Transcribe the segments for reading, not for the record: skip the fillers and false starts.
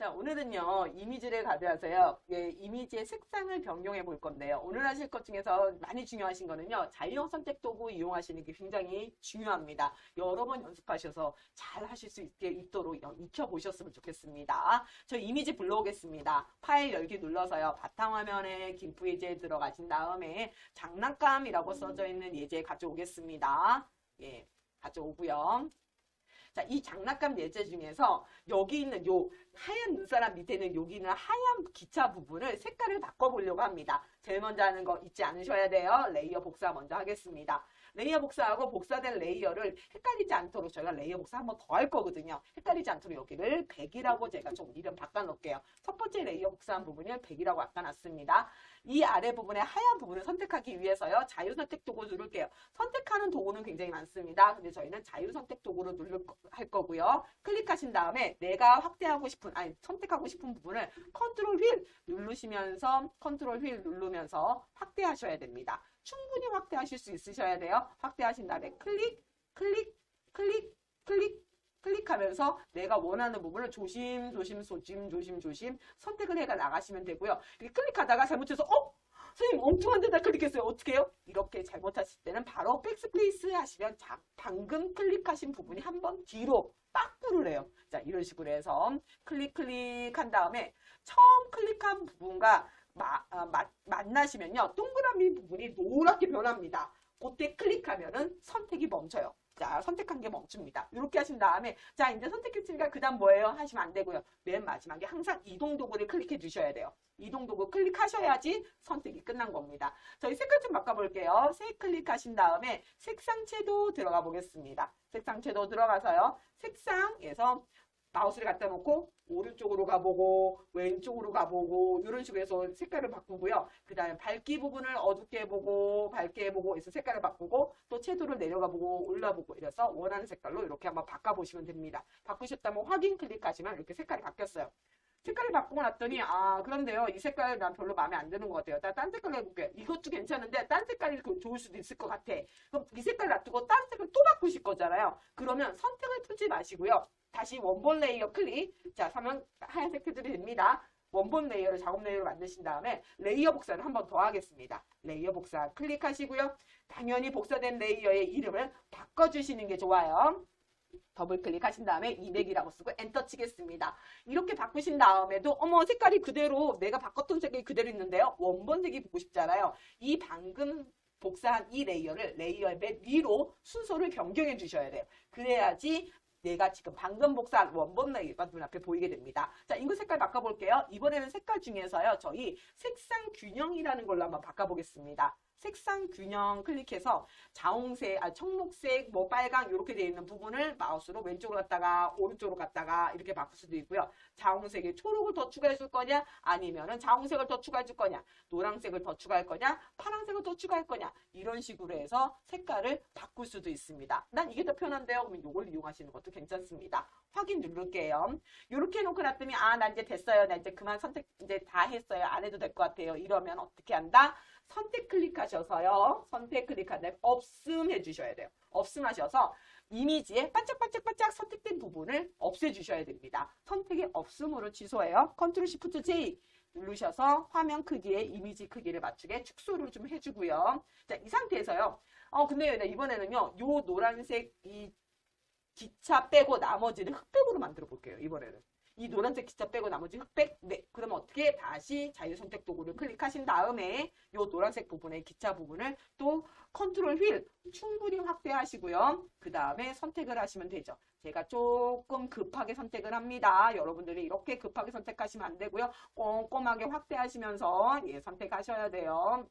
자, 오늘은요, 이미지를 가져와서요, 예, 이미지의 색상을 변경해 볼 건데요. 오늘 하실 것 중에서 많이 중요하신 거는요, 자유형 선택 도구 이용하시는 게 굉장히 중요합니다. 여러 번 연습하셔서 잘 하실 수 있도록 익혀보셨으면 좋겠습니다. 저 이미지 불러오겠습니다. 파일 열기 눌러서요, 바탕화면에 김프 예제 들어가신 다음에 장난감이라고 써져 있는 예제 가져오겠습니다. 예, 가져오고요. 자, 이 장난감 예제 중에서 여기 있는 요 하얀 눈사람 밑에 있는 여기 있는 하얀 기차 부분을 색깔을 바꿔보려고 합니다. 제일 먼저 하는 거 잊지 않으셔야 돼요. 레이어 복사 먼저 하겠습니다. 레이어 복사하고 복사된 레이어를 헷갈리지 않도록 저희가 레이어 복사 한 번 더 할 거거든요. 헷갈리지 않도록 여기를 100이라고 제가 좀 이름 바꿔놓을게요. 첫 번째 레이어 복사한 부분을 100이라고 바꿔놨습니다. 이 아래 부분에 하얀 부분을 선택하기 위해서요. 자유선택 도구 누를게요. 선택하는 도구는 굉장히 많습니다. 근데 저희는 자유선택 도구로 할 거고요. 클릭하신 다음에 내가 확대하고 싶은, 선택하고 싶은 부분을 컨트롤 휠 누르시면서 컨트롤 휠 누르면서 확대하셔야 됩니다. 충분히 확대하실 수 있으셔야 돼요. 확대하신 다음에 클릭, 클릭, 클릭, 클릭, 클릭하면서 내가 원하는 부분을 조심 선택을 해가 나가시면 되고요. 이렇게 클릭하다가 잘못해서 선생님 엉뚱한 데다 클릭했어요. 어떻게 해요? 이렇게 잘못하실 때는 바로 백스페이스 하시면 방금 클릭하신 부분이 한번 뒤로 빡 누르래요. 자, 이런 식으로 해서 클릭한 다음에 처음 클릭한 부분과 만나시면요. 동그라미 부분이 노랗게 변합니다. 그때 클릭하면은 선택이 멈춰요. 자, 선택한 게 멈춥니다. 이렇게 하신 다음에 자, 이제 선택했으니까 그 다음 뭐예요? 하시면 안 되고요. 맨 마지막에 항상 이동 도구를 클릭해 주셔야 돼요. 이동 도구 클릭하셔야지 선택이 끝난 겁니다. 저희 색깔 좀 바꿔볼게요. 색 클릭하신 다음에 색상채도 들어가 보겠습니다. 색상채도 들어가서요. 색상에서 마우스를 갖다 놓고 오른쪽으로 가보고 왼쪽으로 가보고 이런 식으로 해서 색깔을 바꾸고요. 그 다음에 밝기 부분을 어둡게 해보고 밝게 해보고 해서 색깔을 바꾸고 또 채도를 내려가보고 올라보고 이래서 원하는 색깔로 이렇게 한번 바꿔보시면 됩니다. 바꾸셨다면 확인 클릭하시면 이렇게 색깔이 바뀌었어요. 색깔을 바꾸고 났더니 그런데요 이 색깔 난 별로 마음에 안 드는 것 같아요. 딴 색깔로 해볼게요. 이것도 괜찮은데 딴 색깔이 좋을 수도 있을 것 같아. 그럼 이 색깔 놔두고 딴 색을 또 바꾸실 거잖아요. 그러면 선택을 풀지 마시고요. 다시 원본 레이어 클릭. 자, 하얀색 테두리 됩니다. 원본 레이어를 작업 레이어로 만드신 다음에 레이어 복사를 한 번 더 하겠습니다. 레이어 복사 클릭하시고요. 당연히 복사된 레이어의 이름을 바꿔주시는 게 좋아요. 더블 클릭하신 다음에 200이라고 쓰고 엔터 치겠습니다. 이렇게 바꾸신 다음에도 색깔이 그대로 내가 바꿨던 색이 그대로 있는데요. 원본색이 보고 싶잖아요. 이 방금 복사한 이 레이어를 레이어의 맨 위로 순서를 변경해 주셔야 돼요. 그래야지 내가 지금 방금 복사한 원본 레이어가 눈앞에 보이게 됩니다. 자, 인구 색깔 바꿔볼게요. 이번에는 색깔 중에서요. 저희 색상 균형이라는 걸로 한번 바꿔보겠습니다. 색상 균형 클릭해서 자홍색, 청록색, 빨강 이렇게 되어 있는 부분을 마우스로 왼쪽으로 갔다가 오른쪽으로 갔다가 이렇게 바꿀 수도 있고요. 자홍색에 초록을 더 추가해 줄 거냐 아니면은 자홍색을 더 추가해 줄 거냐 노란색을 더 추가할 거냐 파란색을 더 추가할 거냐 이런 식으로 해서 색깔을 바꿀 수도 있습니다. 난 이게 더 편한데요. 그러면 이걸 이용하시는 것도 괜찮습니다. 확인 누를게요. 이렇게 해놓고 났더니 나 이제 됐어요. 나 이제 그만 선택 이제 다 했어요. 안 해도 될 것 같아요. 이러면 어떻게 한다? 선택 클릭하셔서요. 선택 클릭한 다음에 없음 해주셔야 돼요. 없음 하셔서 이미지에 반짝반짝반짝 선택된 부분을 없애주셔야 됩니다. 선택의 없음으로 취소해요. 컨트롤 시프트 J 누르셔서 화면 크기에 이미지 크기를 맞추게 축소를 좀 해주고요. 자, 이 상태에서요. 근데 이번에는요. 요 노란색 이 기차 빼고 나머지는 흑백으로 만들어 볼게요. 이번에는. 이 노란색 기차 빼고 나머지 흑백? 네. 그러면 어떻게? 다시 자유선택 도구를 클릭하신 다음에 이 노란색 부분의 기차 부분을 또 컨트롤 휠 충분히 확대하시고요. 그 다음에 선택을 하시면 되죠. 제가 조금 급하게 선택을 합니다. 여러분들이 이렇게 급하게 선택하시면 안 되고요. 꼼꼼하게 확대하시면서 선택하셔야 돼요.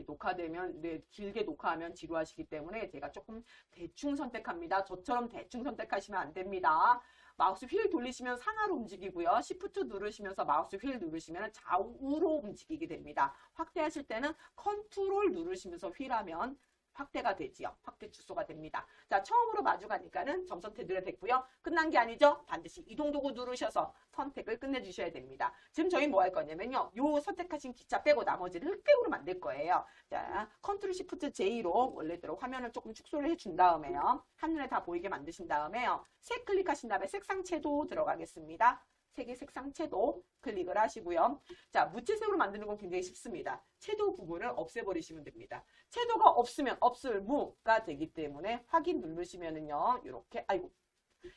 녹화되면, 길게 녹화하면 지루하시기 때문에 제가 조금 대충 선택합니다. 저처럼 대충 선택하시면 안 됩니다. 마우스 휠 돌리시면 상하로 움직이고요. Shift 누르시면서 마우스 휠 누르시면 좌우로 움직이게 됩니다. 확대하실 때는 컨트롤 누르시면서 휠하면 확대가 되지요. 확대 축소가 됩니다. 자, 처음으로 마주 가니까는 점선 테두리가 됐고요. 끝난 게 아니죠. 반드시 이동 도구 누르셔서 선택을 끝내주셔야 됩니다. 지금 저희 뭐 할 거냐면요. 요 선택하신 기차 빼고 나머지를 흑백으로 만들 거예요. 자, 컨트롤 시프트 J로 원래대로 화면을 조금 축소를 해준 다음에요. 한눈에 다 보이게 만드신 다음에요. 색 클릭하신 다음에 색상채도 들어가겠습니다. 색의 색상채도 클릭을 하시고요. 자, 무채색으로 만드는 건 굉장히 쉽습니다. 채도 부분을 없애버리시면 됩니다. 채도가 없으면 없을 무가 되기 때문에 확인 누르시면은요. 이렇게 아이고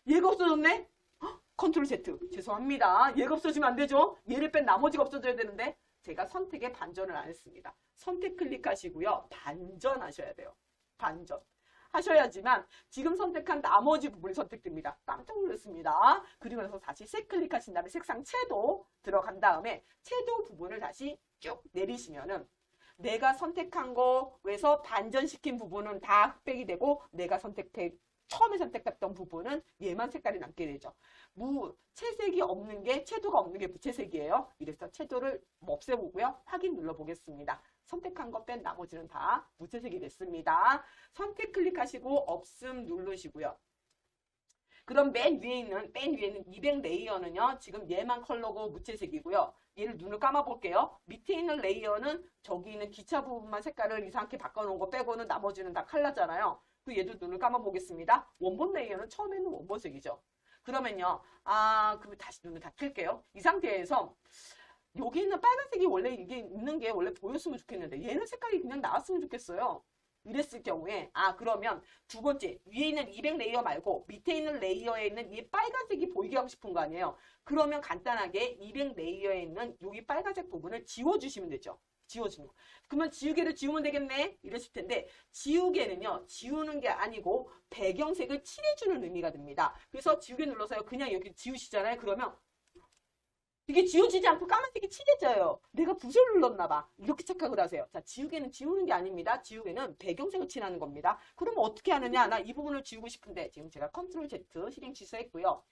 얘가 없어졌네? 컨트롤 Z. 죄송합니다. 얘가 없어지면 안 되죠. 얘를 뺀 나머지가 없어져야 되는데 제가 선택에 반전을 안 했습니다. 선택 클릭하시고요. 반전하셔야 돼요. 반전. 하셔야지만 지금 선택한 나머지 부분이 선택됩니다. 깜짝 놀랐습니다. 그리고 나서 다시 색 클릭하신 다음에 색상 채도 들어간 다음에 채도 부분을 다시 쭉 내리시면은 내가 선택한 거에서 반전시킨 부분은 다 흑백이 되고 내가 처음에 선택했던 부분은 얘만 색깔이 남게 되죠. 채색이 없는 게 채도가 없는 게 무채색이에요. 이래서 채도를 없애보고요. 확인 눌러보겠습니다. 선택한 거 뺀 나머지는 다 무채색이 됐습니다. 선택 클릭하시고 없음 누르시고요. 그럼 맨 위에는 200 레이어는요. 지금 얘만 컬러고 무채색이고요. 얘를 눈을 감아 볼게요. 밑에 있는 레이어는 저기 있는 기차 부분만 색깔을 이상하게 바꿔놓은 거 빼고는 나머지는 다 컬러잖아요. 그 얘도 눈을 감아 보겠습니다. 원본 레이어는 처음에는 원본색이죠. 그러면요. 그럼 다시 눈을 다 뜰게요. 이 상태에서 여기 있는 빨간색이 원래 이게 있는 게 원래 보였으면 좋겠는데 얘는 색깔이 그냥 나왔으면 좋겠어요. 이랬을 경우에 그러면 두 번째 위에 있는 200 레이어 말고 밑에 있는 레이어에 있는 이 빨간색이 보이게 하고 싶은 거 아니에요. 그러면 간단하게 200 레이어에 있는 여기 빨간색 부분을 지워주시면 되죠. 지워주는 거. 그러면 지우개를 지우면 되겠네? 이랬을 텐데 지우개는요. 지우는 게 아니고 배경색을 칠해주는 의미가 됩니다. 그래서 지우개 눌러서요. 그냥 여기 지우시잖아요. 그러면 이게 지워지지 않고 까만색이 칠해져요. 내가 붓을 눌렀나 봐. 이렇게 착각을 하세요. 자, 지우개는 지우는 게 아닙니다. 지우개는 배경색을 칠하는 겁니다. 그러면 어떻게 하느냐? 나 이 부분을 지우고 싶은데 지금 제가 컨트롤 Z 실행 취소했고요.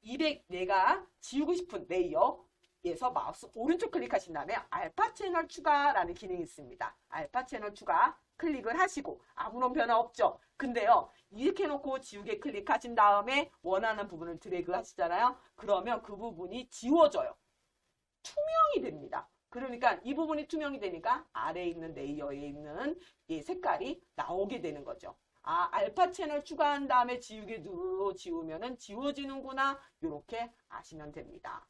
200 내가 지우고 싶은 레이어에서 마우스 오른쪽 클릭하신 다음에 알파 채널 추가라는 기능이 있습니다. 알파 채널 추가 클릭을 하시고 아무런 변화 없죠. 근데요. 이렇게 해놓고 지우개 클릭하신 다음에 원하는 부분을 드래그 하시잖아요. 그러면 그 부분이 지워져요. 투명이 됩니다. 그러니까 이 부분이 투명이 되니까 아래에 있는 레이어에 있는 이 색깔이 나오게 되는 거죠. 알파 채널 추가한 다음에 지우개 누르고 지우면은 지워지는구나. 이렇게 아시면 됩니다.